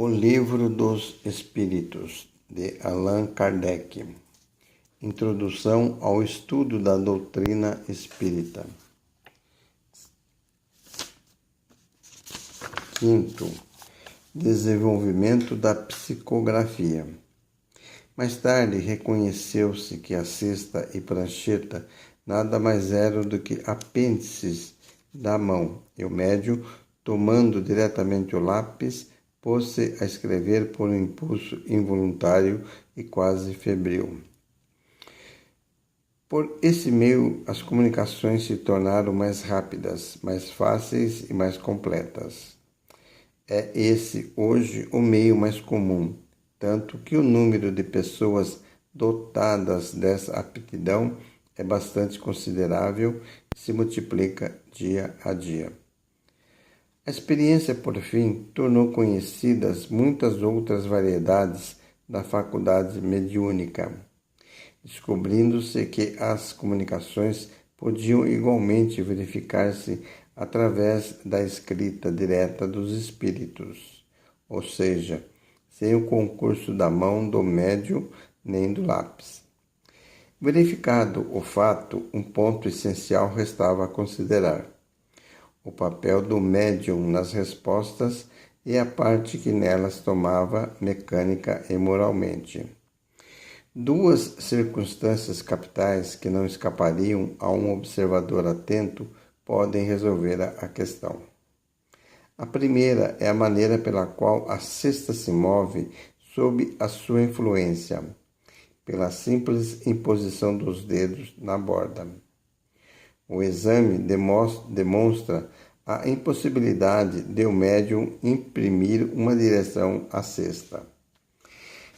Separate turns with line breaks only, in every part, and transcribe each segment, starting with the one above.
O Livro dos Espíritos, de Allan Kardec. Introdução ao estudo da doutrina espírita. Quinto, desenvolvimento da psicografia. Mais tarde reconheceu-se que a cesta e prancheta nada mais eram do que apêndices da mão, e o médium, tomando diretamente o lápis, pôs-se a escrever por um impulso involuntário e quase febril. Por esse meio, as comunicações se tornaram mais rápidas, mais fáceis e mais completas. É esse, hoje, o meio mais comum, tanto que o número de pessoas dotadas dessa aptidão é bastante considerável e se multiplica dia a dia. A experiência, por fim, tornou conhecidas muitas outras variedades da faculdade mediúnica, descobrindo-se que as comunicações podiam igualmente verificar-se através da escrita direta dos espíritos, ou seja, sem o concurso da mão do médium nem do lápis. Verificado o fato, um ponto essencial restava a considerar: o papel do médium nas respostas e a parte que nelas tomava mecânica e moralmente. Duas circunstâncias capitais que não escapariam a um observador atento podem resolver a questão. A primeira é a maneira pela qual a cesta se move sob a sua influência, pela simples imposição dos dedos na borda. O exame demonstra a impossibilidade de o médium imprimir uma direção à cesta.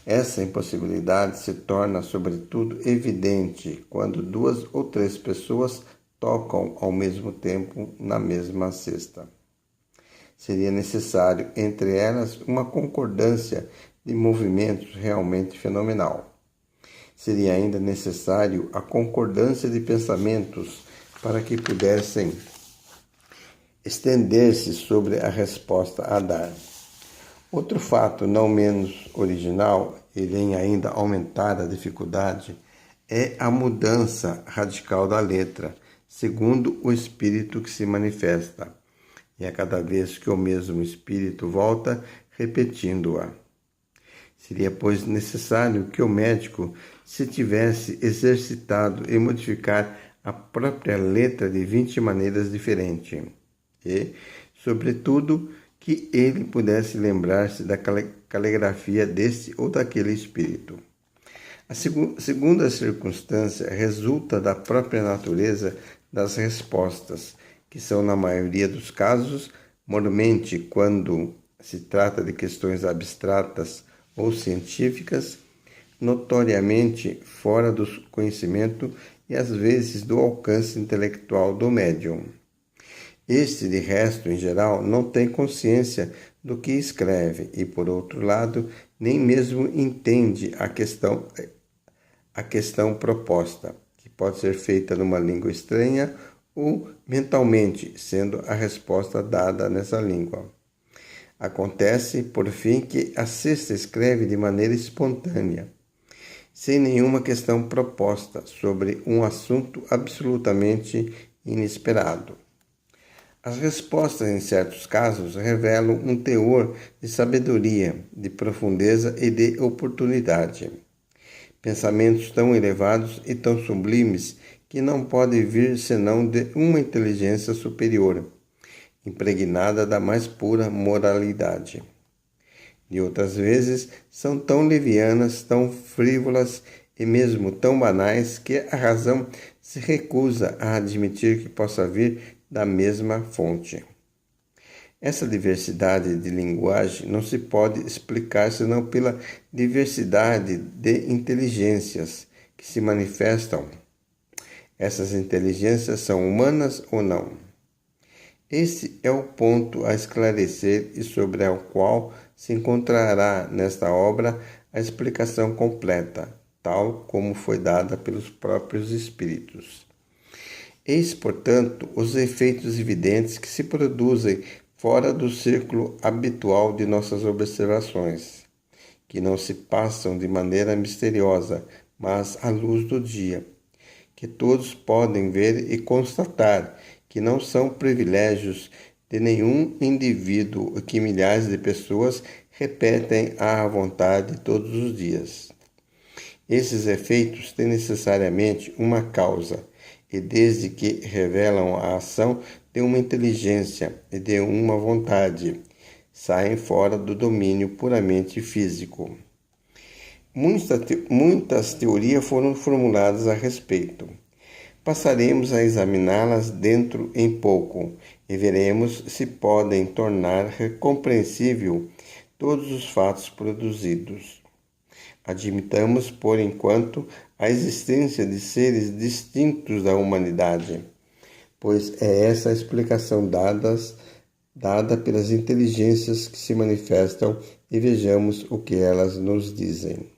Essa impossibilidade se torna, sobretudo, evidente quando 2 ou 3 pessoas tocam ao mesmo tempo na mesma cesta. Seria necessário, entre elas, uma concordância de movimentos realmente fenomenal. Seria ainda necessário a concordância de pensamentos para que pudessem estender-se sobre a resposta a dar. Outro fato não menos original, e vem ainda aumentar a dificuldade, é a mudança radical da letra, segundo o espírito que se manifesta, e a cada vez que o mesmo espírito volta, repetindo-a. Seria, pois, necessário que o médico se tivesse exercitado em modificar a própria letra de 20 maneiras diferentes e, sobretudo, que ele pudesse lembrar-se da caligrafia deste ou daquele espírito. A segunda circunstância resulta da própria natureza das respostas, que são, na maioria dos casos, mormente quando se trata de questões abstratas ou científicas, notoriamente fora do conhecimento e às vezes do alcance intelectual do médium. Este, de resto, em geral, não tem consciência do que escreve e, por outro lado, nem mesmo entende a questão proposta, que pode ser feita numa língua estranha ou mentalmente, sendo a resposta dada nessa língua. Acontece, por fim, que a cesta escreve de maneira espontânea, sem nenhuma questão proposta sobre um assunto absolutamente inesperado. As respostas, em certos casos, revelam um teor de sabedoria, de profundeza e de oportunidade. Pensamentos tão elevados e tão sublimes que não podem vir senão de uma inteligência superior, impregnada da mais pura moralidade. De outras vezes, são tão levianas, tão frívolas e mesmo tão banais que a razão se recusa a admitir que possa vir da mesma fonte. Essa diversidade de linguagem não se pode explicar senão pela diversidade de inteligências que se manifestam. Essas inteligências são humanas ou não? Esse é o ponto a esclarecer e sobre o qual se encontrará nesta obra a explicação completa, tal como foi dada pelos próprios espíritos. Eis, portanto, os efeitos evidentes que se produzem fora do círculo habitual de nossas observações, que não se passam de maneira misteriosa, mas à luz do dia, que todos podem ver e constatar que não são privilégios de nenhum indivíduo que milhares de pessoas repetem à vontade todos os dias. Esses efeitos têm necessariamente uma causa, e desde que revelam a ação de uma inteligência e de uma vontade, saem fora do domínio puramente físico. Muitas teorias foram formuladas a respeito. Passaremos a examiná-las dentro em pouco e veremos se podem tornar compreensível todos os fatos produzidos. Admitamos, por enquanto, a existência de seres distintos da humanidade, pois é essa a explicação dada pelas inteligências que se manifestam, e vejamos o que elas nos dizem.